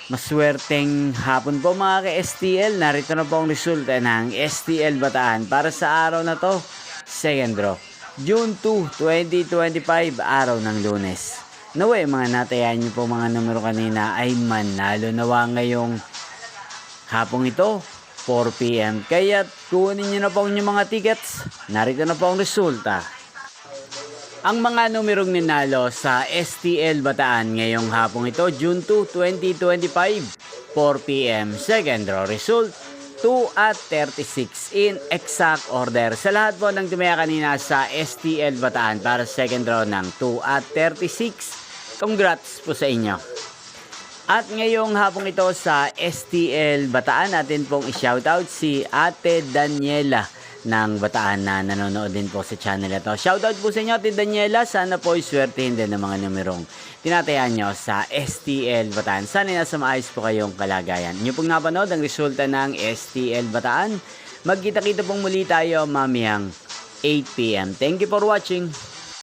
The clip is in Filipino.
Maswerteng hapon po mga ka-STL. Narito na po ang resulta ng STL Bataan para sa araw na to. Second draw, June 2, 2025, araw ng Lunes. Naway mga natayan niyo po mga numero kanina ay manalo nawa ngayong hapong ito, 4 PM. Kaya kunin niyo na po ang inyong mga tickets. Narito na po ang resulta. Ang mga numerong ninalo sa STL Bataan ngayong hapong ito, June 2, 2025, 4 PM. Second draw result, 2 at 36 in exact order. Sa lahat po ng tumaya kanina sa STL Bataan para sa second draw ng 2 at 36, congrats po sa inyo. At ngayong hapong ito sa STL Bataan, natin pong i-shoutout si Ate Daniela ng Bataan na nanonood din po sa channel ito. Shoutout po sa inyo, Ate Daniela. Sana po iswertehin din ng mga numerong tinatayan nyo sa STL Bataan. Sana nasa maayos po kayong kalagayan. Inyo pong napanood ang resulta ng STL Bataan. Magkita-kita pong muli tayo mamayang 8 PM. Thank you for watching.